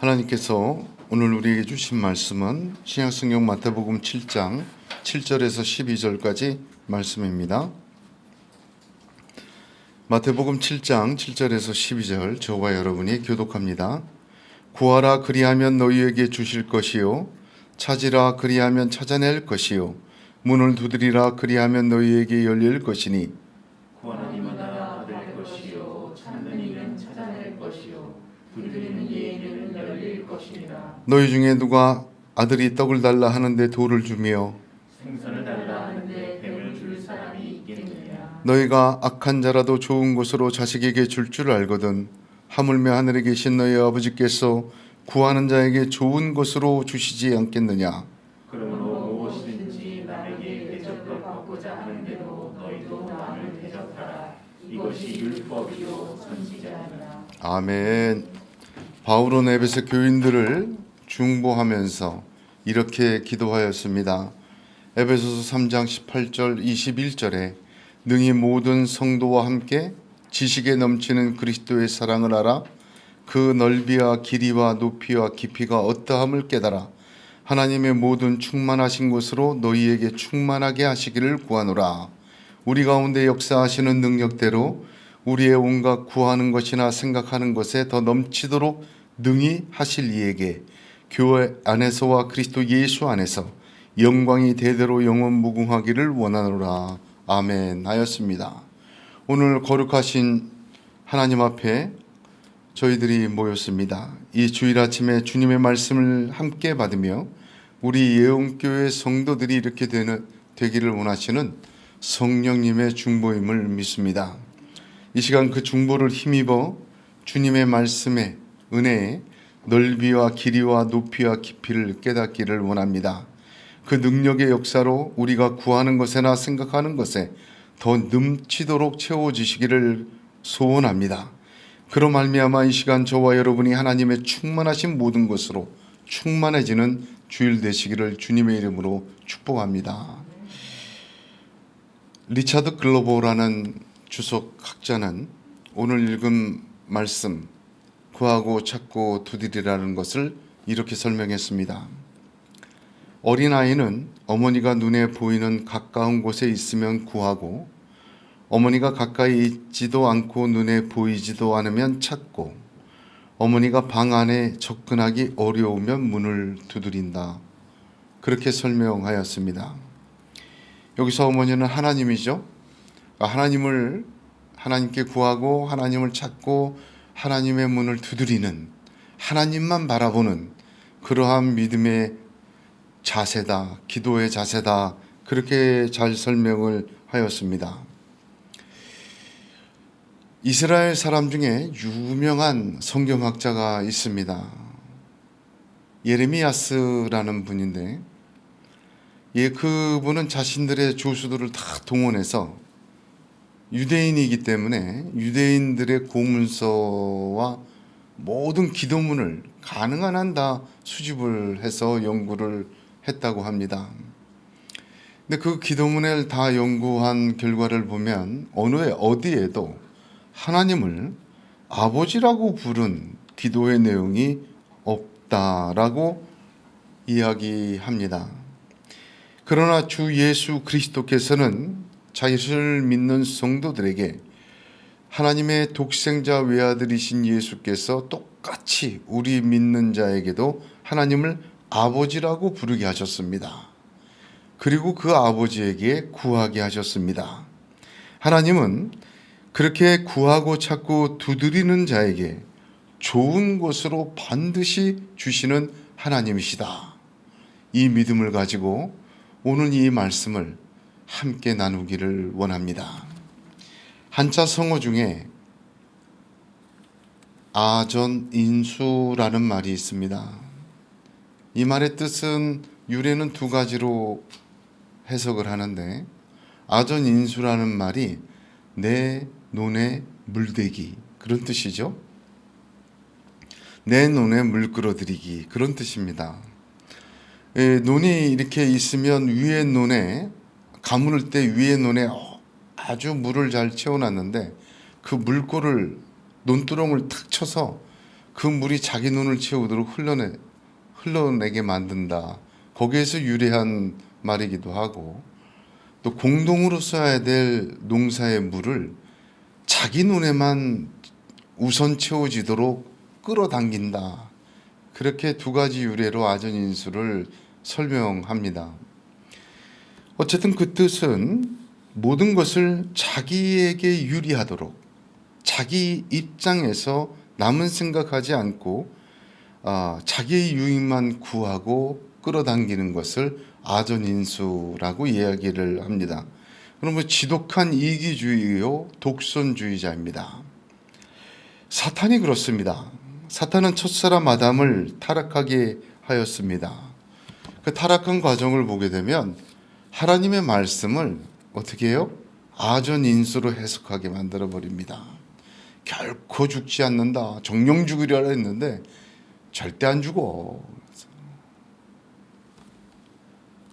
하나님께서 오늘 우리에게 주신 말씀은 신약성경 마태복음 7장 7절에서 12절까지 말씀입니다. 마태복음 7장 7절에서 12절 저와 여러분이 교독합니다. 구하라 그리하면 너희에게 주실 것이요 찾으라 그리하면 찾아낼 것이요 문을 두드리라 그리하면 너희에게 열릴 것이니 구하는 이마다 받을 것이요 찾는 이는 찾아낼 것이요 두드리는 이에게는 열릴 것이니라. 너희 중에 누가 아들이 떡을 달라 하는데 돌을 주며 생선을 달라 하는데 뱀을 줄 사람이 있겠느냐. 너희가 악한 자라도 좋은 것으로 자식에게 줄 줄 알거든 하물며 하늘에 계신 너희 아버지께서 구하는 자에게 좋은 것으로 주시지 않겠느냐. 그러므로 무엇이든지 남에게 대접을 받고자 하는데도 너희도 남을 대접하라. 이것이 율법이요 선지자니라. 아멘. 바울은 에베소 교인들을 중보하면서 이렇게 기도하였습니다. 에베소서 3장 18절 21절에 능히 모든 성도와 함께 지식에 넘치는 그리스도의 사랑을 알아 그 넓이와 길이와 높이와 깊이가 어떠함을 깨달아 하나님의 모든 충만하신 것으로 너희에게 충만하게 하시기를 구하노라. 우리 가운데 역사하시는 능력대로 우리의 온갖 구하는 것이나 생각하는 것에 더 넘치도록 능히 하실 이에게 교회 안에서와 그리스도 예수 안에서 영광이 대대로 영원 무궁하기를 원하노라. 아멘 하였습니다. 오늘 거룩하신 하나님 앞에 저희들이 모였습니다. 이 주일 아침에 주님의 말씀을 함께 받으며 우리 예언교회 성도들이 이렇게 되기를 원하시는 성령님의 중보임을 믿습니다. 이 시간 그 중보를 힘입어 주님의 말씀에 은혜의 넓이와 길이와 높이와 깊이를 깨닫기를 원합니다. 그 능력의 역사로 우리가 구하는 것에나 생각하는 것에 더 넘치도록 채워주시기를 소원합니다. 그로 말미암아 이 시간 저와 여러분이 하나님의 충만하신 모든 것으로 충만해지는 주일 되시기를 주님의 이름으로 축복합니다. 리차드 글로버라는 주석 학자는 오늘 읽은 말씀 구하고 찾고 두드리라는 것을 이렇게 설명했습니다. 어린아이는 어머니가 눈에 보이는 가까운 곳에 있으면 구하고 어머니가 가까이 있지도 않고 눈에 보이지도 않으면 찾고 어머니가 방 안에 접근하기 어려우면 문을 두드린다. 그렇게 설명하였습니다. 여기서 어머니는 하나님이죠. 하나님께 구하고 하나님을 찾고 하나님의 문을 두드리는 하나님만 바라보는 그러한 믿음의 자세다, 기도의 자세다. 그렇게 잘 설명을 하였습니다. 이스라엘 사람 중에 유명한 성경학자가 있습니다. 예레미야스라는 분인데 그분은 자신들의 조수들을 다 동원해서 유대인이기 때문에 유대인들의 고문서와 모든 기도문을 가능한 한 다 수집을 해서 연구를 했다고 합니다. 근데 그 기도문을 다 연구한 결과를 보면 어디에도 하나님을 아버지라고 부른 기도의 내용이 없다라고 이야기합니다. 그러나 주 예수 그리스도께서는 자신을 믿는 성도들에게 하나님의 독생자 외아들이신 예수께서 똑같이 우리 믿는 자에게도 하나님을 아버지라고 부르게 하셨습니다. 그리고 그 아버지에게 구하게 하셨습니다. 하나님은 그렇게 구하고 찾고 두드리는 자에게 좋은 것으로 반드시 주시는 하나님이시다. 이 믿음을 가지고 오늘 이 말씀을 함께 나누기를 원합니다. 한자 성어 중에 아전인수라는 말이 있습니다. 이 말의 뜻은 유래는 두 가지로 해석을 하는데 아전인수라는 말이 내 논에 물대기 그런 뜻이죠. 내 논에 물 끌어들이기 그런 뜻입니다. 논이 이렇게 있으면 위에 논에 가물을 때 위에 논에 아주 물을 잘 채워놨는데 그 물꼬를 논두렁을 탁 쳐서 그 물이 자기 눈을 채우도록 흘러내게 만든다. 거기에서 유래한 말이기도 하고, 또 공동으로 써야 될 농사의 물을 자기 눈에만 우선 채워지도록 끌어당긴다. 그렇게 두 가지 유래로 아전인수를 설명합니다. 어쨌든 그 뜻은 모든 것을 자기에게 유리하도록, 자기 입장에서 남은 생각하지 않고 자기의 유익만 구하고 끌어당기는 것을 아전인수라고 이야기를 합니다. 그러면 지독한 이기주의요 독선주의자입니다. 사탄이 그렇습니다. 사탄은 첫사람 아담을 타락하게 하였습니다. 그 타락한 과정을 보게 되면 하나님의 말씀을 어떻게 해요? 아전인수로 해석하게 만들어 버립니다. 결코 죽지 않는다. 정령 죽으려고 했는데 절대 안 죽어.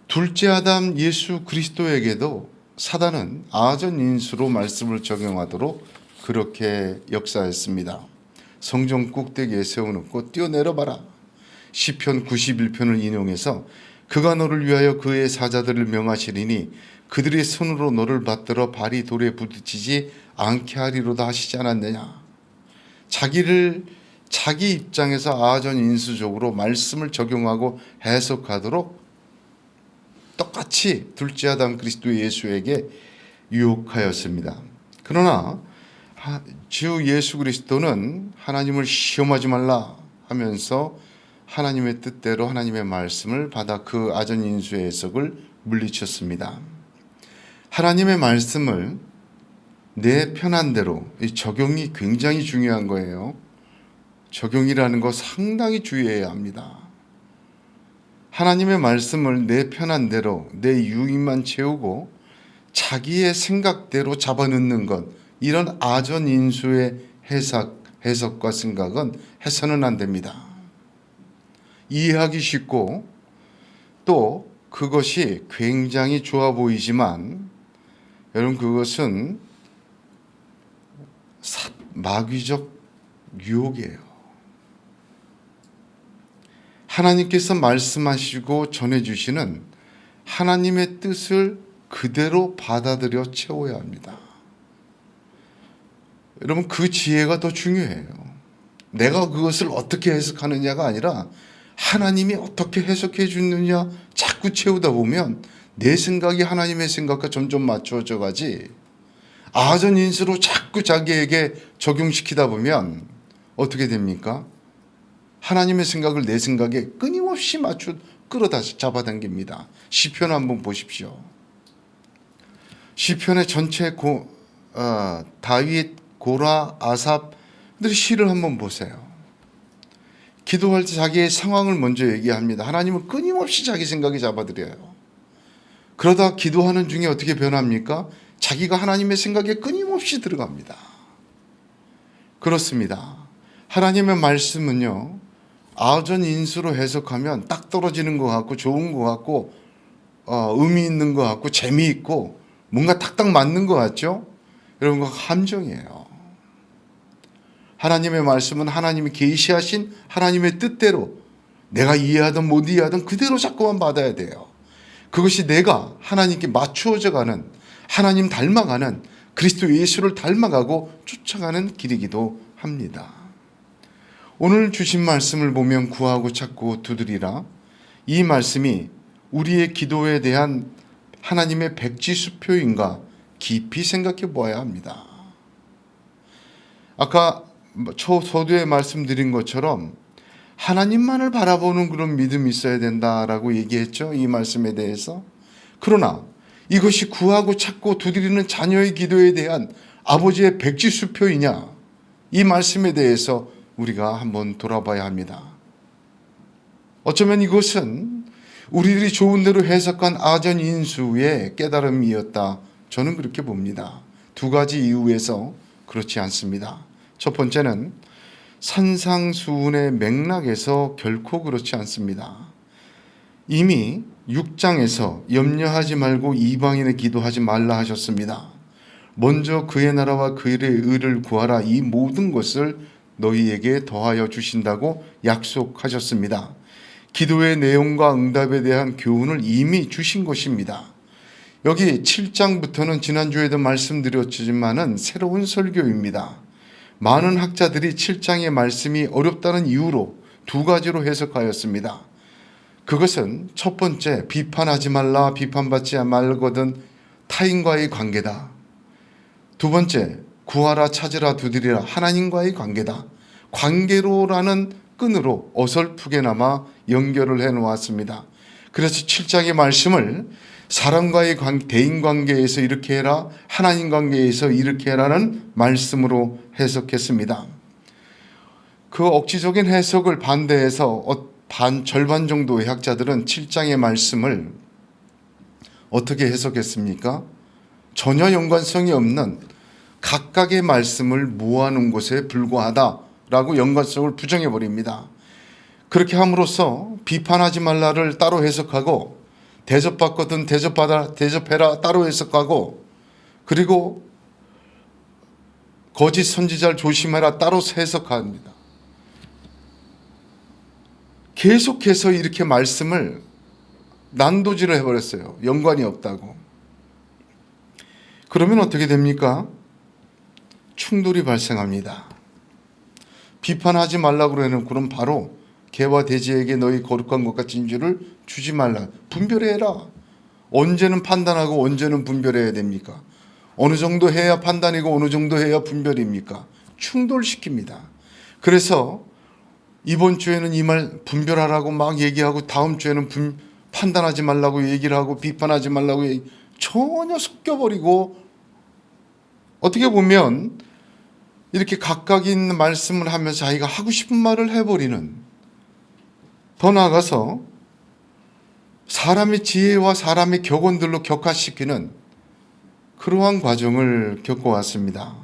둘째 아담 예수 그리스도에게도 사단은 아전인수로 말씀을 적용하도록 그렇게 역사했습니다. 성전 꼭대기에 세워놓고 뛰어내려봐라. 시편 91편을 인용해서 그가 너를 위하여 그의 사자들을 명하시리니 그들의 손으로 너를 받들어 발이 돌에 부딪히지 않게 하리로다 하시지 않았느냐. 자기 입장에서 아전인수적으로 말씀을 적용하고 해석하도록 똑같이 둘째 아담 그리스도 예수에게 유혹하였습니다. 그러나 주 예수 그리스도는 하나님을 시험하지 말라 하면서 하나님의 뜻대로 하나님의 말씀을 받아 그 아전인수의 해석을 물리쳤습니다. 하나님의 말씀을 내 편한 대로, 이 적용이 굉장히 중요한 거예요. 적용이라는 거 상당히 주의해야 합니다. 하나님의 말씀을 내 편한 대로 내 유익만 채우고 자기의 생각대로 잡아넣는 것, 이런 아전인수의 해석과 생각은 해서는 안 됩니다. 이해하기 쉽고 또 그것이 굉장히 좋아 보이지만 여러분 그것은 마귀적 유혹이에요. 하나님께서 말씀하시고 전해주시는 하나님의 뜻을 그대로 받아들여 채워야 합니다. 여러분 그 지혜가 더 중요해요. 내가 그것을 어떻게 해석하느냐가 아니라 하나님이 어떻게 해석해 주느냐 자꾸 채우다 보면 내 생각이 하나님의 생각과 점점 맞춰져 가지, 아전인수로 자꾸 자기에게 적용시키다 보면 어떻게 됩니까? 하나님의 생각을 내 생각에 끊임없이 끌어다 잡아당깁니다. 시편 한번 보십시오. 시편의 전체 다윗, 고라, 아삽들의 시를 한번 보세요. 기도할 때 자기의 상황을 먼저 얘기합니다. 하나님은 끊임없이 자기 생각에 잡아들여요. 그러다 기도하는 중에 어떻게 변합니까? 자기가 하나님의 생각에 끊임없이 들어갑니다. 그렇습니다. 하나님의 말씀은요, 아전인수로 해석하면 딱 떨어지는 것 같고 좋은 것 같고 의미 있는 것 같고 재미있고 뭔가 딱딱 맞는 것 같죠? 여러분 그거 함정이에요. 하나님의 말씀은 하나님이 계시하신 하나님의 뜻대로 내가 이해하든 못 이해하든 그대로 자꾸만 받아야 돼요. 그것이 내가 하나님께 맞추어져 가는, 하나님 닮아가는, 그리스도 예수를 닮아가고 쫓아가는 길이기도 합니다. 오늘 주신 말씀을 보면 구하고 찾고 두드리라, 이 말씀이 우리의 기도에 대한 하나님의 백지수표인가 깊이 생각해 보아야 합니다. 아까 서두에 말씀드린 것처럼 하나님만을 바라보는 그런 믿음이 있어야 된다라고 얘기했죠. 이 말씀에 대해서. 그러나 이것이 구하고 찾고 두드리는 자녀의 기도에 대한 아버지의 백지수표이냐, 이 말씀에 대해서 우리가 한번 돌아봐야 합니다. 어쩌면 이것은 우리들이 좋은 대로 해석한 아전인수의 깨달음이었다. 저는 그렇게 봅니다. 두 가지 이유에서 그렇지 않습니다. 첫 번째는 산상수훈의 맥락에서 결코 그렇지 않습니다. 이미 6장에서 염려하지 말고 이방인의 기도하지 말라 하셨습니다. 먼저 그의 나라와 그의 의를 구하라, 이 모든 것을 너희에게 더하여 주신다고 약속하셨습니다. 기도의 내용과 응답에 대한 교훈을 이미 주신 것입니다. 여기 7장부터는 지난주에도 말씀드렸지만은 새로운 설교입니다. 많은 학자들이 7장의 말씀이 어렵다는 이유로 두 가지로 해석하였습니다. 그것은 첫 번째, 비판하지 말라, 비판받지 말거든 타인과의 관계다. 두 번째, 구하라, 찾으라, 두드리라, 하나님과의 관계다. 관계로라는 끈으로 어설프게나마 연결을 해놓았습니다. 그래서 7장의 말씀을 사람과의 대인관계에서 이렇게 해라, 하나님 관계에서 이렇게 해라는 말씀으로 해석했습니다. 그 억지적인 해석을 반대해서 절반 정도의 학자들은 7장의 말씀을 어떻게 해석했습니까? 전혀 연관성이 없는 각각의 말씀을 모아놓은 것에 불과하다라고 연관성을 부정해버립니다. 그렇게 함으로써 비판하지 말라를 따로 해석하고 대접받거든 대접해라 따로 해석하고, 그리고 거짓 선지자를 조심해라 따로 해석합니다. 계속해서 이렇게 말씀을 난도질을 해버렸어요. 연관이 없다고. 그러면 어떻게 됩니까? 충돌이 발생합니다. 비판하지 말라고 해놓고는 바로 개와 돼지에게 너희 거룩한 것 같은 줄을 주지 말라. 분별해라. 언제는 판단하고 언제는 분별해야 됩니까? 어느 정도 해야 판단이고 어느 정도 해야 분별입니까? 충돌시킵니다. 그래서 이번 주에는 이 말 분별하라고 막 얘기하고 다음 주에는 판단하지 말라고 얘기를 하고 비판하지 말라고 전혀 섞여버리고, 어떻게 보면 이렇게 각각 있는 말씀을 하면서 자기가 하고 싶은 말을 해버리는, 더 나아가서 사람의 지혜와 사람의 격언들로 격화시키는 그러한 과정을 겪어왔습니다.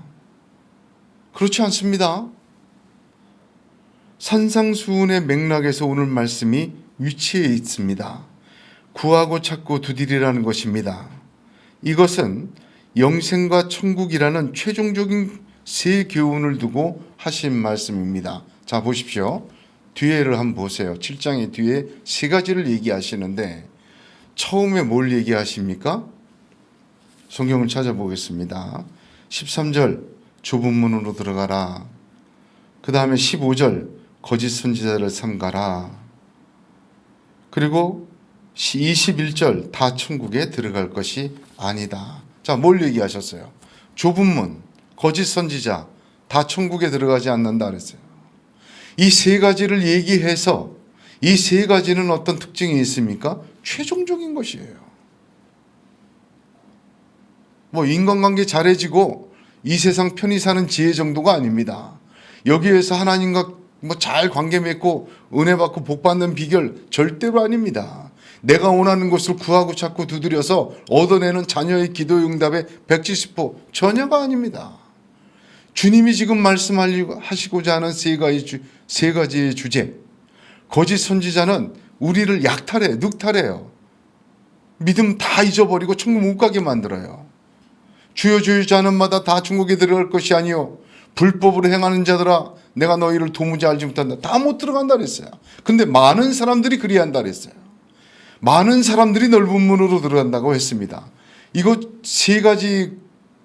그렇지 않습니다. 산상수훈의 맥락에서 오늘 말씀이 위치해 있습니다. 구하고 찾고 두드리라는 것입니다. 이것은 영생과 천국이라는 최종적인 세 교훈을 두고 하신 말씀입니다. 자, 보십시오. 뒤에를 한번 보세요. 7장의 뒤에 세 가지를 얘기하시는데 처음에 뭘 얘기하십니까? 성경을 찾아보겠습니다. 13절 좁은 문으로 들어가라. 그 다음에 15절 거짓 선지자를 삼가라. 그리고 21절 다 천국에 들어갈 것이 아니다. 자, 뭘 얘기하셨어요? 좁은 문, 거짓 선지자 다 천국에 들어가지 않는다 그랬어요. 이 세 가지를 얘기해서 이 세 가지는 어떤 특징이 있습니까? 최종적인 것이에요. 뭐 인간관계 잘해지고 이 세상 편히 사는 지혜 정도가 아닙니다. 여기에서 하나님과 뭐 잘 관계 맺고 은혜 받고 복 받는 비결 절대로 아닙니다. 내가 원하는 것을 구하고 찾고 두드려서 얻어내는 자녀의 기도 응답의 170% 전혀가 아닙니다. 주님이 지금 말씀하시고자 하는 세 가지의 주제. 거짓 선지자는 우리를 약탈해, 늑탈해요. 믿음 다 잊어버리고 천국 못 가게 만들어요. 주여 주여 자는 마다 다 천국에 들어갈 것이 아니요 불법으로 행하는 자들아 내가 너희를 도무지 알지 못한다. 다 못 들어간다 그랬어요. 근데 많은 사람들이 그리한다 그랬어요. 많은 사람들이 넓은 문으로 들어간다고 했습니다. 이것 세 가지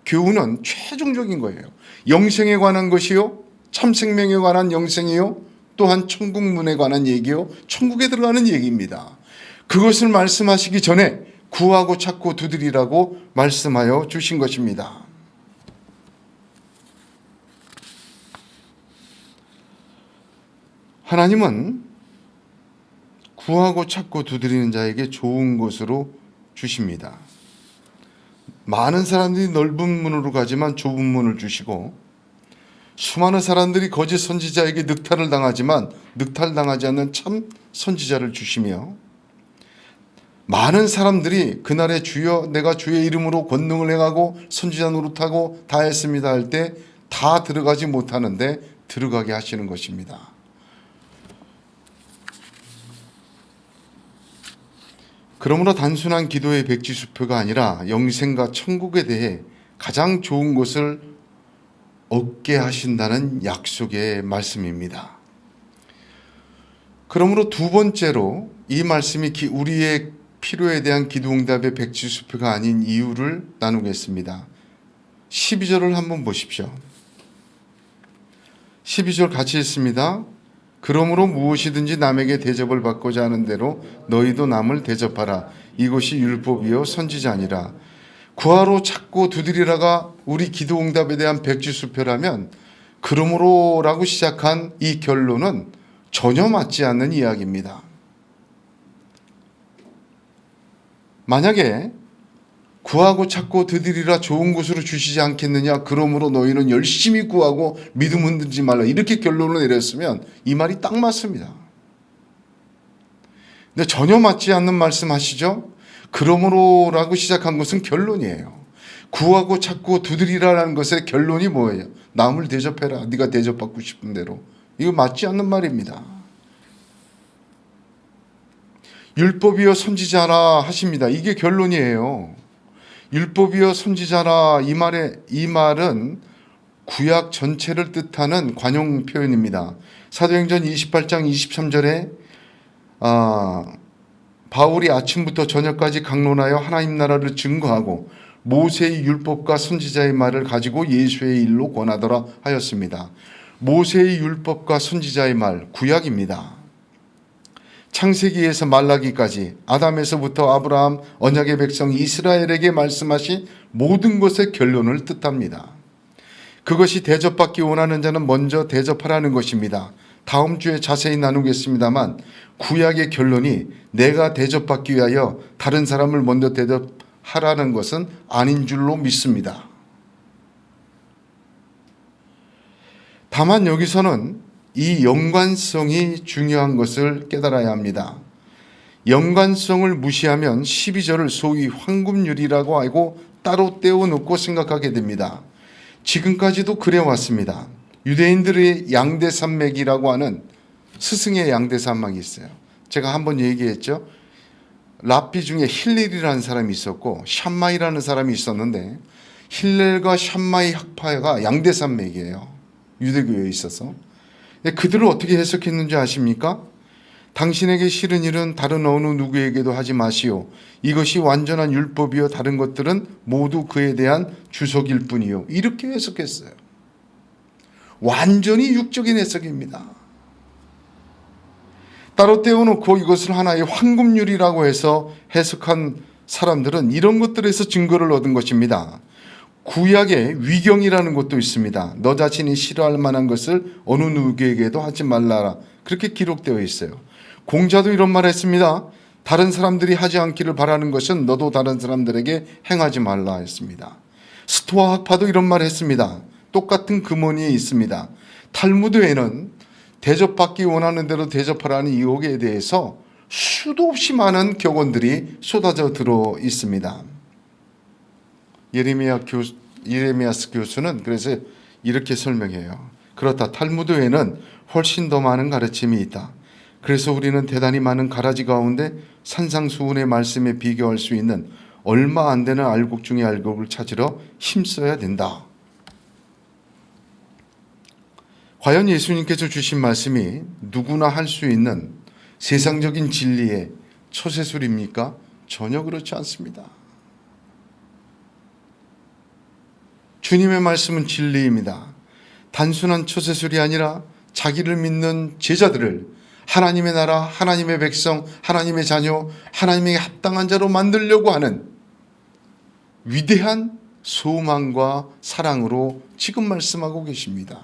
교훈은 최종적인 거예요. 영생에 관한 것이요, 참생명에 관한 영생이요, 또한 천국문에 관한 얘기요, 천국에 들어가는 얘기입니다. 그것을 말씀하시기 전에 구하고 찾고 두드리라고 말씀하여 주신 것입니다. 하나님은 구하고 찾고 두드리는 자에게 좋은 것으로 주십니다. 많은 사람들이 넓은 문으로 가지만 좁은 문을 주시고, 수많은 사람들이 거짓 선지자에게 늑탈을 당하지만 늑탈당하지 않는 참 선지자를 주시며, 많은 사람들이 그날에 주여 내가 주의 이름으로 권능을 행하고 선지자 노릇하고 다 했습니다 할 때 다 들어가지 못하는데 들어가게 하시는 것입니다. 그러므로 단순한 기도의 백지수표가 아니라 영생과 천국에 대해 가장 좋은 것을 얻게 하신다는 약속의 말씀입니다. 그러므로 두 번째로 이 말씀이 우리의 필요에 대한 기도응답의 백지수표가 아닌 이유를 나누겠습니다. 12절을 한번 보십시오. 12절 같이 읽습니다. 그러므로 무엇이든지 남에게 대접을 받고자 하는 대로 너희도 남을 대접하라. 이것이 율법이요 선지자니라. 구하러 찾고 두드리라가 우리 기도응답에 대한 백지수표라면 그러므로라고 시작한 이 결론은 전혀 맞지 않는 이야기입니다. 만약에 구하고 찾고 두드리라 좋은 곳으로 주시지 않겠느냐, 그러므로 너희는 열심히 구하고 믿음 흔들지 말라, 이렇게 결론을 내렸으면 이 말이 딱 맞습니다. 근데 전혀 맞지 않는 말씀하시죠. 그러므로라고 시작한 것은 결론이에요. 구하고 찾고 두드리라라는 것의 결론이 뭐예요? 남을 대접해라, 네가 대접받고 싶은 대로. 이거 맞지 않는 말입니다. 율법이여 선지자라 하십니다. 이게 결론이에요. 율법이여 선지자라, 이 말은 구약 전체를 뜻하는 관용 표현입니다. 사도행전 28장 23절에 바울이 아침부터 저녁까지 강론하여 하나님 나라를 증거하고 모세의 율법과 선지자의 말을 가지고 예수의 일로 권하더라 하였습니다. 모세의 율법과 선지자의 말, 구약입니다. 창세기에서 말라기까지, 아담에서부터 아브라함, 언약의 백성 이스라엘에게 말씀하신 모든 것의 결론을 뜻합니다. 그것이 대접받기 원하는 자는 먼저 대접하라는 것입니다. 다음 주에 자세히 나누겠습니다만 구약의 결론이 내가 대접받기 위하여 다른 사람을 먼저 대접하라는 것은 아닌 줄로 믿습니다. 다만 여기서는 이 연관성이 중요한 것을 깨달아야 합니다. 연관성을 무시하면 12절을 소위 황금률이라고 알고 따로 떼어놓고 생각하게 됩니다. 지금까지도 그래왔습니다. 유대인들의 양대산맥이라고 하는 스승의 양대산맥이 있어요. 제가 한번 얘기했죠. 랍비 중에 힐렐이라는 사람이 있었고 샴마이라는 사람이 있었는데 힐렐과 샴마이 학파가 양대산맥이에요. 유대교에 있어서. 그들을 어떻게 해석했는지 아십니까? 당신에게 싫은 일은 다른 어느 누구에게도 하지 마시오. 이것이 완전한 율법이요 다른 것들은 모두 그에 대한 주석일 뿐이요. 이렇게 해석했어요. 완전히 육적인 해석입니다. 따로 떼어놓고 이것을 하나의 황금률이라고 해서 해석한 사람들은 이런 것들에서 증거를 얻은 것입니다. 구약에 위경이라는 것도 있습니다. 너 자신이 싫어할 만한 것을 어느 누구에게도 하지 말라라. 그렇게 기록되어 있어요. 공자도 이런 말을 했습니다. 다른 사람들이 하지 않기를 바라는 것은 너도 다른 사람들에게 행하지 말라 했습니다. 스토아 학파도 이런 말을 했습니다. 똑같은 금원이 있습니다. 탈무드에는 대접받기 원하는 대로 대접하라는 유혹에 대해서 수도 없이 많은 격언들이 쏟아져 들어 있습니다. 예레미야스 교수는 그래서 이렇게 설명해요. 그렇다. 탈무드에는 훨씬 더 많은 가르침이 있다. 그래서 우리는 대단히 많은 가라지 가운데 산상수훈의 말씀에 비교할 수 있는 얼마 안 되는 알곡 중의 알곡을 찾으러 힘써야 된다. 과연 예수님께서 주신 말씀이 누구나 할 수 있는 세상적인 진리의 처세술입니까? 전혀 그렇지 않습니다. 주님의 말씀은 진리입니다. 단순한 처세술이 아니라 자기를 믿는 제자들을 하나님의 나라, 하나님의 백성, 하나님의 자녀, 하나님에게 합당한 자로 만들려고 하는 위대한 소망과 사랑으로 지금 말씀하고 계십니다.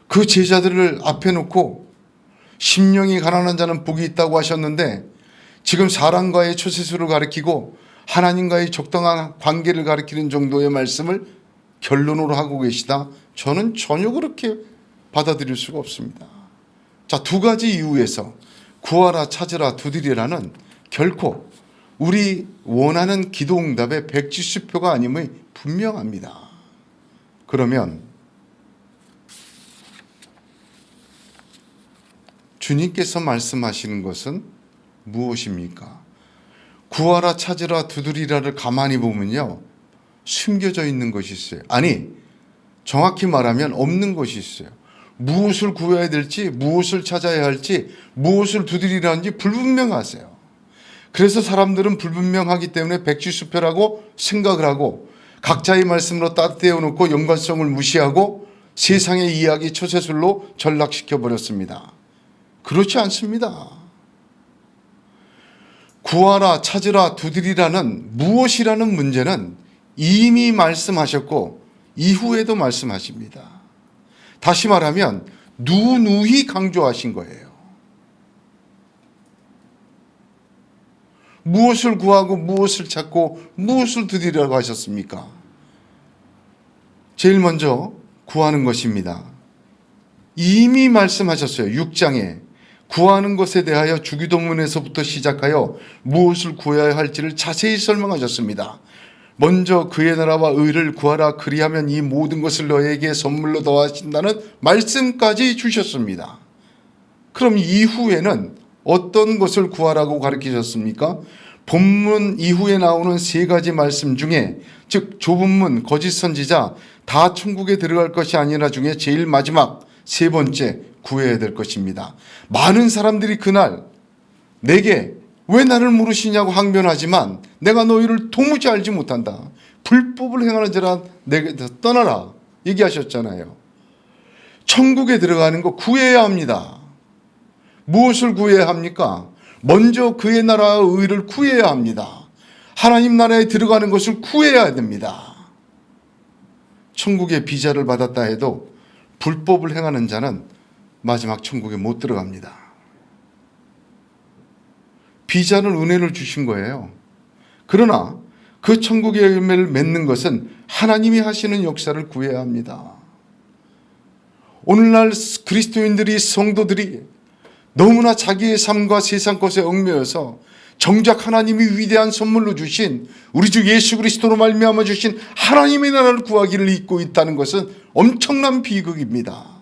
그 제자들을 앞에 놓고 심령이 가난한 자는 복이 있다고 하셨는데 지금 사람과의 처세술을 가리키고 하나님과의 적당한 관계를 가리키는 정도의 말씀을 결론으로 하고 계시다. 저는 전혀 그렇게 받아들일 수가 없습니다. 자, 두 가지 이유에서 구하라, 찾으라, 두드리라는 결코 우리 원하는 기도응답의 백지수표가 아님이 분명합니다. 그러면 주님께서 말씀하시는 것은 무엇입니까? 구하라, 찾으라, 두드리라를 가만히 보면요, 숨겨져 있는 것이 있어요. 아니, 정확히 말하면 없는 것이 있어요. 무엇을 구해야 될지, 무엇을 찾아야 할지, 무엇을 두드리려 하는지 불분명하세요. 그래서 사람들은 불분명하기 때문에 백지수표라고 생각을 하고 각자의 말씀으로 따뜻해 놓고 연관성을 무시하고 세상의 이야기 처세술로 전락시켜 버렸습니다. 그렇지 않습니다. 구하라, 찾으라, 두드리라는 무엇이라는 문제는 이미 말씀하셨고 이후에도 말씀하십니다. 다시 말하면 누누이 강조하신 거예요. 무엇을 구하고 무엇을 찾고 무엇을 두드리라고 하셨습니까? 제일 먼저 구하는 것입니다. 이미 말씀하셨어요. 6장에 구하는 것에 대하여 주기도문에서부터 시작하여 무엇을 구해야 할지를 자세히 설명하셨습니다. 먼저 그의 나라와 의를 구하라, 그리하면 이 모든 것을 너에게 선물로 더하신다는 말씀까지 주셨습니다. 그럼 이후에는 어떤 것을 구하라고 가르치셨습니까? 본문 이후에 나오는 세 가지 말씀 중에, 즉 좁은 문, 거짓 선지자, 다 천국에 들어갈 것이 아니라 중에 제일 마지막 세 번째 구해야 될 것입니다. 많은 사람들이 그날 내게 왜 나를 물으시냐고 항변하지만 내가 너희를 도무지 알지 못한다. 불법을 행하는 자라 내게서 떠나라 얘기하셨잖아요. 천국에 들어가는 거 구해야 합니다. 무엇을 구해야 합니까? 먼저 그의 나라와 의를 구해야 합니다. 하나님 나라에 들어가는 것을 구해야 됩니다. 천국의 비자를 받았다 해도 불법을 행하는 자는 마지막 천국에 못 들어갑니다. 비자는 은혜를 주신 거예요. 그러나 그 천국의 열매를 맺는 것은 하나님이 하시는 역사를 구해야 합니다. 오늘날 그리스도인들이, 성도들이 너무나 자기의 삶과 세상 것에 얽매여서 정작 하나님이 위대한 선물로 주신 우리 주 예수 그리스도로 말미암아 주신 하나님의 나라를 구하기를 잊고 있다는 것은 엄청난 비극입니다.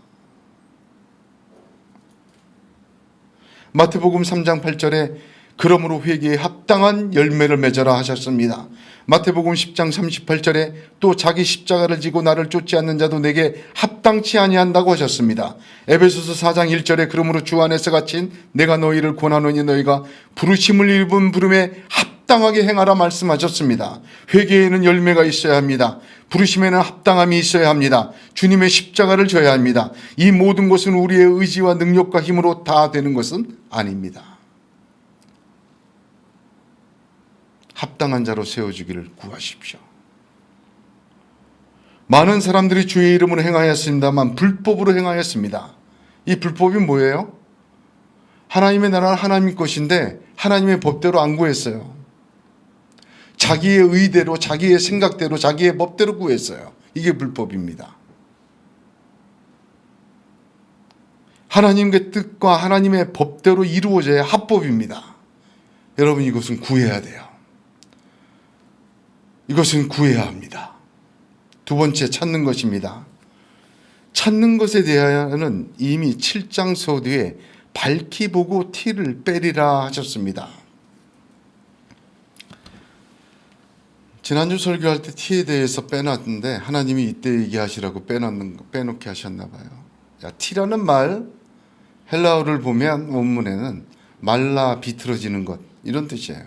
마태복음 3장 8절에 그러므로 회개에 합당한 열매를 맺어라 하셨습니다. 마태복음 10장 38절에 또 자기 십자가를 지고 나를 쫓지 않는 자도 내게 합당치 아니한다고 하셨습니다. 에베소서 4장 1절에 그러므로 주 안에서 갇힌 내가 너희를 권하노니 너희가 부르심을 입은 부름에 합당하게 행하라 말씀하셨습니다. 회개에는 열매가 있어야 합니다. 부르심에는 합당함이 있어야 합니다. 주님의 십자가를 져야 합니다. 이 모든 것은 우리의 의지와 능력과 힘으로 다 되는 것은 아닙니다. 합당한 자로 세워주기를 구하십시오. 많은 사람들이 주의 이름으로 행하였습니다만 불법으로 행하였습니다. 이 불법이 뭐예요? 하나님의 나라는 하나님 것인데 하나님의 법대로 안 구했어요. 자기의 의대로, 자기의 생각대로, 자기의 법대로 구했어요. 이게 불법입니다. 하나님의 뜻과 하나님의 법대로 이루어져야 합법입니다. 여러분, 이것은 구해야 돼요. 이것은 구해야 합니다. 두 번째, 찾는 것입니다. 찾는 것에 대하여는 이미 7장 서두에 밝히 보고 티를 빼리라 하셨습니다. 지난주 설교할 때 티에 대해서 빼놨는데 하나님이 이때 얘기하시라고 빼놓게 하셨나 봐요. 티라는 말, 헬라어를 보면 원문에는 말라 비틀어지는 것, 이런 뜻이에요.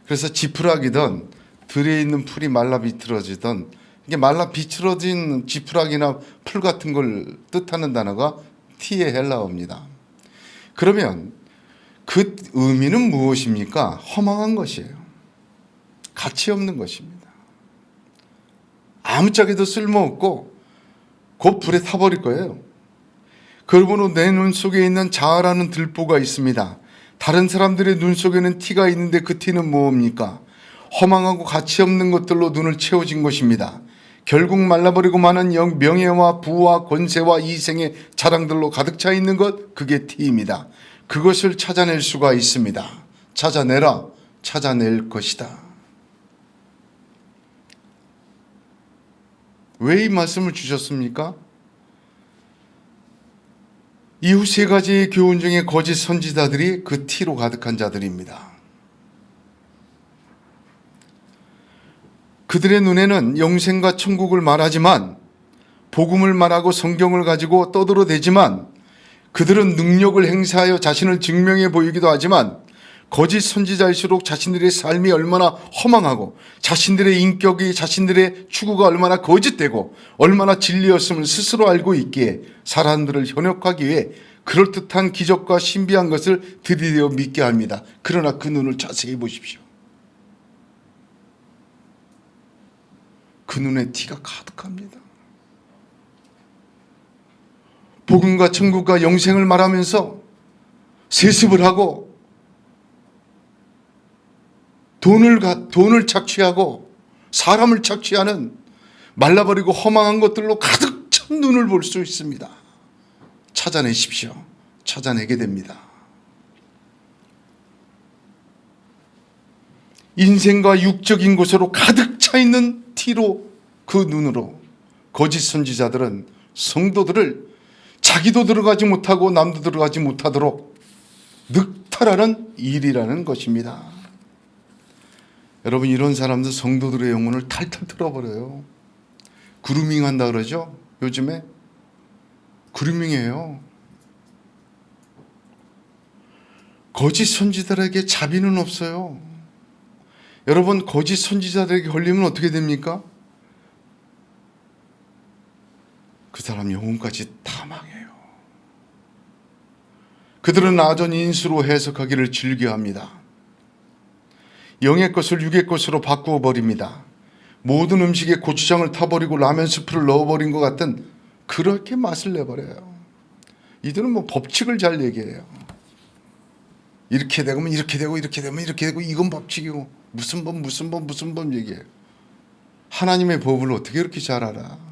그래서 지푸라기든 들에 있는 풀이 말라 비틀어지던, 이게 말라 비틀어진 지푸라기나 풀 같은 걸 뜻하는 단어가 티의 헬라어입니다. 그러면 그 의미는 무엇입니까? 허망한 것이에요. 가치 없는 것입니다. 아무짝에도 쓸모없고 곧 불에 타버릴 거예요. 그러므로 내 눈 속에 있는 자아라는 들보가 있습니다. 다른 사람들의 눈 속에는 티가 있는데 그 티는 뭡니까? 허망하고 가치 없는 것들로 눈을 채워진 것입니다. 결국 말라버리고 마는 명예와 부와 권세와 이생의 자랑들로 가득 차 있는 것, 그게 티입니다. 그것을 찾아낼 수가 있습니다. 찾아내라, 찾아낼 것이다. 왜 이 말씀을 주셨습니까? 이후 세 가지의 교훈 중에 거짓 선지자들이 그 티로 가득한 자들입니다. 그들의 눈에는 영생과 천국을 말하지만 복음을 말하고 성경을 가지고 떠들어대지만 그들은 능력을 행사하여 자신을 증명해 보이기도 하지만 거짓 선지자일수록 자신들의 삶이 얼마나 허망하고 자신들의 인격이 자신들의 추구가 얼마나 거짓되고 얼마나 진리였음을 스스로 알고 있기에 사람들을 현혹하기 위해 그럴듯한 기적과 신비한 것을 들이대어 믿게 합니다. 그러나 그 눈을 자세히 보십시오. 그 눈에 티가 가득합니다. 복음과 천국과 영생을 말하면서 세습을 하고 돈을 착취하고 사람을 착취하는 말라버리고 허망한 것들로 가득 찬 눈을 볼 수 있습니다. 찾아내십시오. 찾아내게 됩니다. 인생과 육적인 것으로 가득 차 있는 티로 그 눈으로 거짓 선지자들은 성도들을 자기도 들어가지 못하고 남도 들어가지 못하도록 늑탈하는 일이라는 것입니다. 여러분, 이런 사람들 성도들의 영혼을 탈탈 털어버려요. 그루밍 한다 그러죠? 요즘에 그루밍이에요. 거짓 선지자들에게 자비는 없어요. 여러분, 거짓 선지자들에게 걸리면 어떻게 됩니까? 그 사람 영혼까지 다 망해요. 그들은 아전 인수로 해석하기를 즐겨합니다. 영의 것을 육의 것으로 바꾸어 버립니다. 모든 음식에 고추장을 타버리고 라면 스프를 넣어버린 것 같은 그렇게 맛을 내버려요. 이들은 뭐 법칙을 잘 얘기해요. 이렇게 되면 이렇게 되고 이렇게 되면 이렇게 되고 이건 법칙이고 무슨 법 얘기해요. 하나님의 법을 어떻게 이렇게 잘 알아?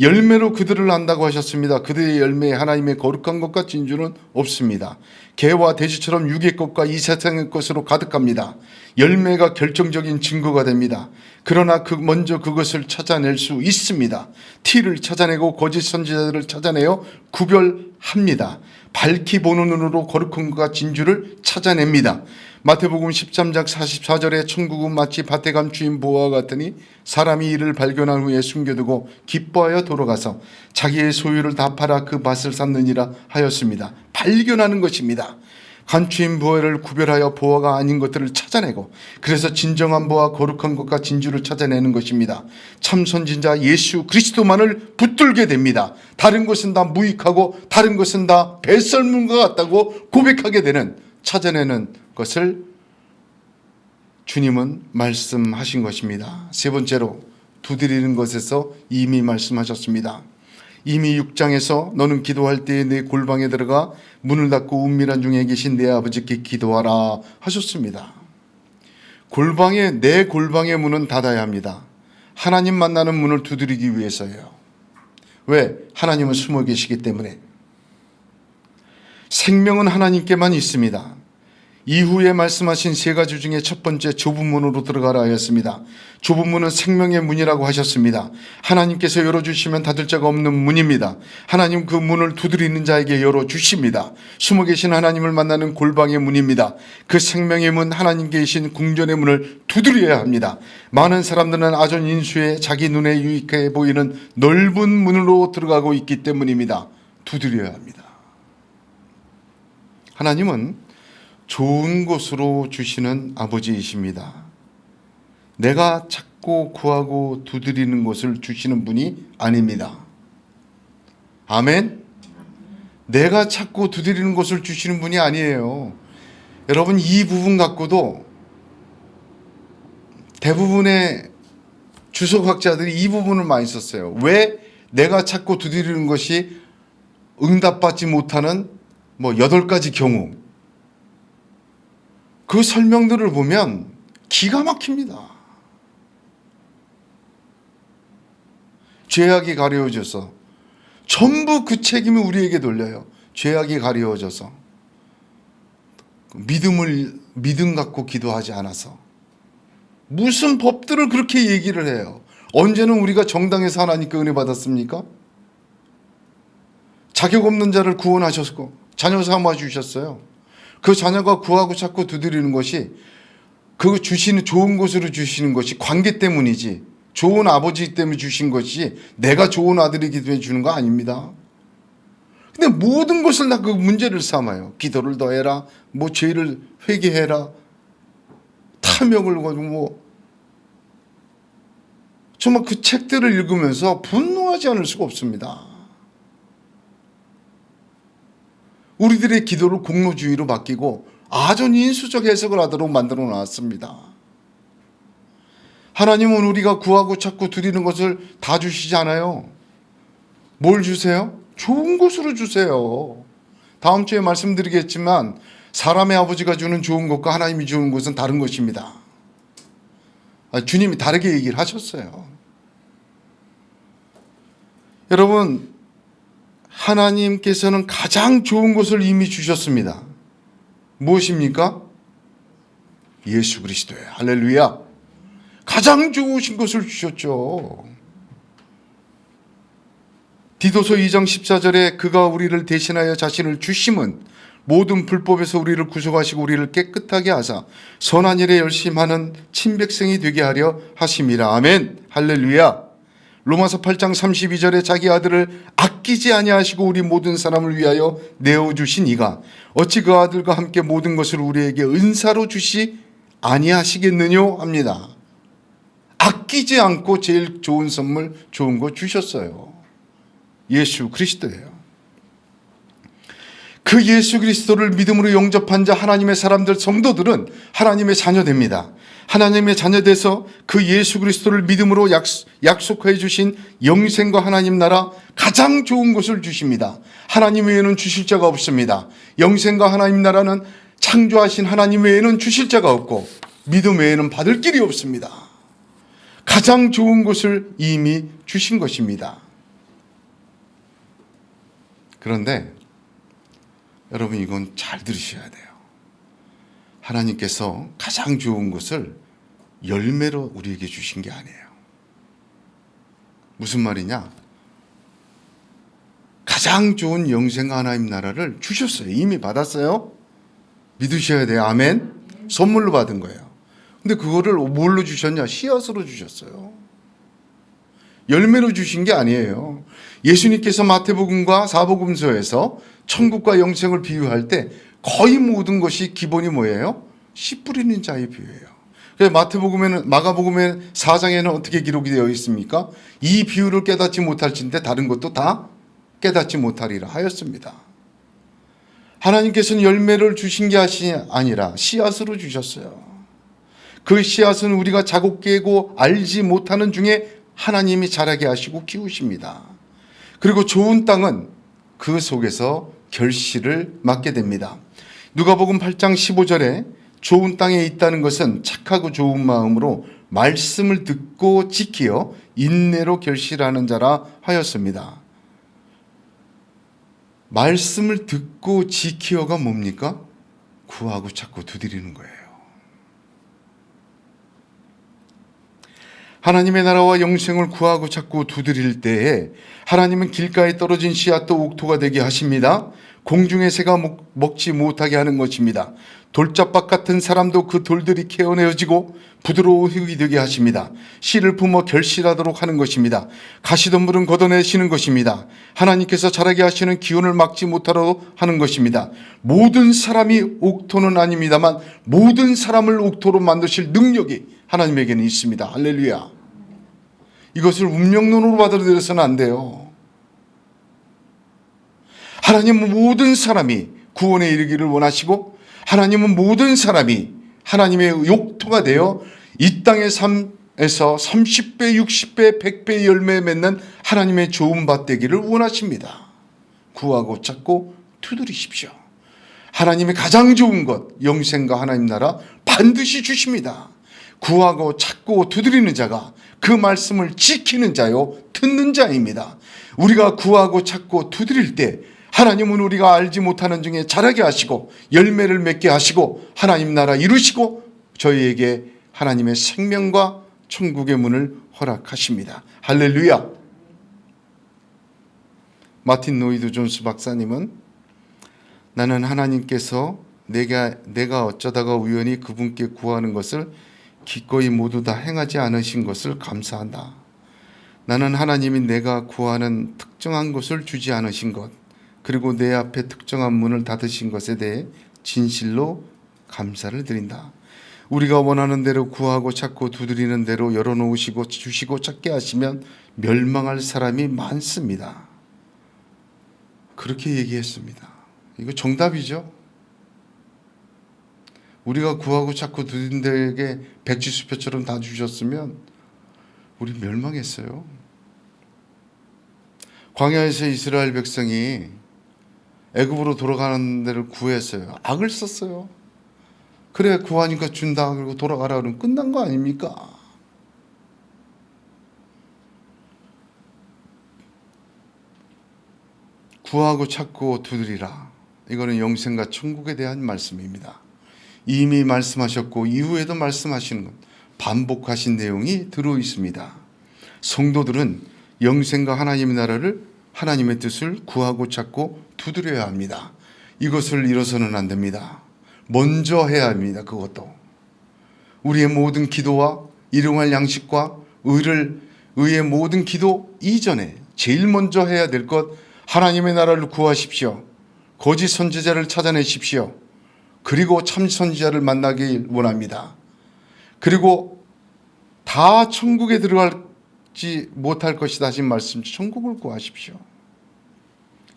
열매로 그들을 안다고 하셨습니다. 그들의 열매에 하나님의 거룩한 것과 진주는 없습니다. 개와 돼지처럼 육의 것과 이 세상의 것으로 가득합니다. 열매가 결정적인 증거가 됩니다. 그러나 먼저 그것을 찾아낼 수 있습니다. 티를 찾아내고 거짓 선지자들을 찾아내어 구별합니다. 밝히 보는 눈으로 거룩한 것과 진주를 찾아냅니다. 마태복음 13장 44절에 천국은 마치 밭에 간 주인 보아와 같으니 사람이 이를 발견한 후에 숨겨두고 기뻐하여 돌아가서 자기의 소유를 다 팔아 그 밭을 샀느니라 하였습니다. 발견하는 것입니다. 간추인 보아를 구별하여 보아가 아닌 것들을 찾아내고 그래서 진정한 보아 거룩한 것과 진주를 찾아내는 것입니다. 참 선지자 예수 그리스도만을 붙들게 됩니다. 다른 것은 다 무익하고 다른 것은 다 배설물과 같다고 고백하게 되는, 찾아내는 것을 주님은 말씀하신 것입니다. 세 번째로 두드리는 것에서 이미 말씀하셨습니다. 이미 6장에서 너는 기도할 때에 내 골방에 들어가 문을 닫고 은밀한 중에 계신 내 아버지께 기도하라 하셨습니다. 내 골방의 문은 닫아야 합니다. 하나님 만나는 문을 두드리기 위해서예요. 왜? 하나님은 숨어 계시기 때문에. 생명은 하나님께만 있습니다. 이후에 말씀하신 세 가지 중에 첫 번째 좁은 문으로 들어가라 하였습니다. 좁은 문은 생명의 문이라고 하셨습니다. 하나님께서 열어주시면 닫을 자가 없는 문입니다. 하나님 그 문을 두드리는 자에게 열어주십니다. 숨어 계신 하나님을 만나는 골방의 문입니다. 그 생명의 문, 하나님 계신 궁전의 문을 두드려야 합니다. 많은 사람들은 아전 인수에 자기 눈에 유익해 보이는 넓은 문으로 들어가고 있기 때문입니다. 두드려야 합니다. 하나님은 좋은 곳으로 주시는 아버지이십니다. 내가 찾고 구하고 두드리는 것을 주시는 분이 아닙니다. 아멘? 내가 찾고 두드리는 것을 주시는 분이 아니에요. 여러분, 이 부분 갖고도 대부분의 주석학자들이 이 부분을 많이 썼어요. 왜 내가 찾고 두드리는 것이 응답받지 못하는 8가지 경우, 그 설명들을 보면 기가 막힙니다. 죄악이 가려워져서, 전부 그 책임이 우리에게 돌려요. 죄악이 가려워져서, 믿음 갖고 기도하지 않아서, 무슨 법들을 그렇게 얘기를 해요. 언제는 우리가 정당해서 하나님께 은혜 받았습니까? 자격 없는 자를 구원하셨고 자녀 삼아 주셨어요. 그 자녀가 구하고 찾고 두드리는 것이 그 주시는 좋은 곳으로 주시는 것이 관계 때문이지 좋은 아버지 때문에 주신 것이 내가 좋은 아들이기 때문에 주는 거 아닙니다. 근데 모든 것을 다 그 문제를 삼아요. 기도를 더해라, 뭐 죄를 회개해라, 탐욕을 가지고 뭐 정말 그 책들을 읽으면서 분노하지 않을 수가 없습니다. 우리들의 기도를 공로주의로 맡기고 아주 인수적 해석을 하도록 만들어 놨습니다. 하나님은 우리가 구하고 찾고 드리는 것을 다 주시지 않아요. 뭘 주세요? 좋은 것으로 주세요. 다음 주에 말씀드리겠지만 사람의 아버지가 주는 좋은 것과 하나님이 주는 것은 다른 것입니다. 주님이 다르게 얘기를 하셨어요. 여러분, 하나님께서는 가장 좋은 것을 이미 주셨습니다. 무엇입니까? 예수 그리스도예요. 할렐루야. 가장 좋으신 것을 주셨죠. 디도서 2장 14절에 그가 우리를 대신하여 자신을 주심은 모든 불법에서 우리를 구속하시고 우리를 깨끗하게 하사 선한 일에 열심하는 친백성이 되게 하려 하심이라. 아멘. 할렐루야. 로마서 8장 32절에 자기 아들을 아끼지 아니하시고 우리 모든 사람을 위하여 내어주신 이가 어찌 그 아들과 함께 모든 것을 우리에게 은사로 주시 아니하시겠느뇨 합니다. 아끼지 않고 제일 좋은 선물, 좋은 거 주셨어요. 예수 그리스도예요. 그 예수 그리스도를 믿음으로 영접한 자 하나님의 사람들, 성도들은 하나님의 자녀됩니다. 하나님의 자녀돼서 그 예수 그리스도를 믿음으로 약속해 주신 영생과 하나님 나라, 가장 좋은 것을 주십니다. 하나님 외에는 주실 자가 없습니다. 영생과 하나님 나라는 창조하신 하나님 외에는 주실 자가 없고 믿음 외에는 받을 길이 없습니다. 가장 좋은 것을 이미 주신 것입니다. 그런데 여러분, 이건 잘 들으셔야 돼요. 하나님께서 가장 좋은 것을 열매로 우리에게 주신 게 아니에요. 무슨 말이냐? 가장 좋은 영생과 하나님 나라를 주셨어요. 이미 받았어요. 믿으셔야 돼요. 아멘. 선물로 받은 거예요. 근데 그거를 뭘로 주셨냐? 씨앗으로 주셨어요. 열매로 주신 게 아니에요. 예수님께서 마태복음과 사복음서에서 천국과 영생을 비유할 때 거의 모든 것이 기본이 뭐예요? 씨 뿌리는 자의 비유예요. 그래서 마가복음에는 4장에는 어떻게 기록이 되어 있습니까? 이 비유를 깨닫지 못할진대 다른 것도 다 깨닫지 못하리라 하였습니다. 하나님께서는 열매를 주신 게 아니라 씨앗으로 주셨어요. 그 씨앗은 우리가 자고 깨고 알지 못하는 중에 하나님이 자라게 하시고 키우십니다. 그리고 좋은 땅은 그 속에서 결실을 맺게 됩니다. 누가복음 8장 15절에 좋은 땅에 있다는 것은 착하고 좋은 마음으로 말씀을 듣고 지키어 인내로 결실하는 자라 하였습니다. 말씀을 듣고 지키어가 뭡니까? 구하고 찾고 두드리는 거예요. 하나님의 나라와 영생을 구하고 찾고 두드릴 때에 하나님은 길가에 떨어진 씨앗도 옥토가 되게 하십니다. 공중의 새가 먹지 못하게 하는 것입니다. 돌짝박 같은 사람도 그 돌들이 캐어내어지고 부드러운 흙이 되게 하십니다. 씨를 품어 결실하도록 하는 것입니다. 가시덤불은 걷어내시는 것입니다. 하나님께서 자라게 하시는 기운을 막지 못하도록 하는 것입니다. 모든 사람이 옥토는 아닙니다만 모든 사람을 옥토로 만드실 능력이 하나님에게는 있습니다. 할렐루야. 이것을 운명론으로 받아들여서는 안 돼요. 하나님은 모든 사람이 구원에 이르기를 원하시고 하나님은 모든 사람이 하나님의 욕토가 되어 이 땅의 삶에서 30배, 60배, 100배 열매 맺는 하나님의 좋은 밭 되기를 원하십니다. 구하고 찾고 두드리십시오. 하나님의 가장 좋은 것, 영생과 하나님 나라 반드시 주십니다. 구하고 찾고 두드리는 자가 그 말씀을 지키는 자요 듣는 자입니다. 우리가 구하고 찾고 두드릴 때 하나님은 우리가 알지 못하는 중에 자라게 하시고 열매를 맺게 하시고 하나님 나라 이루시고 저희에게 하나님의 생명과 천국의 문을 허락하십니다. 할렐루야. 마틴 노이드 존스 박사님은 나는 하나님께서 내가 어쩌다가 우연히 그분께 구하는 것을 기꺼이 모두 다 행하지 않으신 것을 감사한다. 나는 하나님이 내가 구하는 특정한 것을 주지 않으신 것, 그리고 내 앞에 특정한 문을 닫으신 것에 대해 진실로 감사를 드린다. 우리가 원하는 대로 구하고 찾고 두드리는 대로 열어놓으시고 주시고 찾게 하시면 멸망할 사람이 많습니다. 그렇게 얘기했습니다. 이거 정답이죠. 우리가 구하고 찾고 두드린 데에게 백지수표처럼 다 주셨으면 우리 멸망했어요. 광야에서 이스라엘 백성이 애굽으로 돌아가는 데를 구했어요. 악을 썼어요. 그래 구하니까 준다 그리고 돌아가라 그러면 끝난 거 아닙니까? 구하고 찾고 두드리라. 이거는 영생과 천국에 대한 말씀입니다. 이미 말씀하셨고 이후에도 말씀하시는 것, 반복하신 내용이 들어 있습니다. 성도들은 영생과 하나님의 나라를, 하나님의 뜻을 구하고 찾고 두드려야 합니다. 이것을 잃어서는 안 됩니다. 먼저 해야 합니다. 그것도 우리의 모든 기도와 일용할 양식과 의의 모든 기도 이전에 제일 먼저 해야 될 것, 하나님의 나라를 구하십시오. 거짓 선지자를 찾아내십시오. 그리고 참 선지자를 만나길 원합니다. 그리고 다 천국에 들어가지 못할 것이다 하신 말씀, 천국을 구하십시오.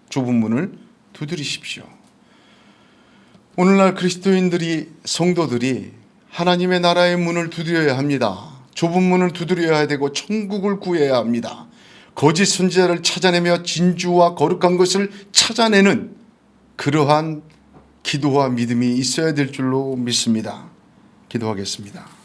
좁은 문을 두드리십시오. 오늘날 그리스도인들이, 성도들이 하나님의 나라의 문을 두드려야 합니다. 좁은 문을 두드려야 되고 천국을 구해야 합니다. 거짓 선지자를 찾아내며 진주와 거룩한 것을 찾아내는 그러한 기도와 믿음이 있어야 될 줄로 믿습니다. 기도하겠습니다.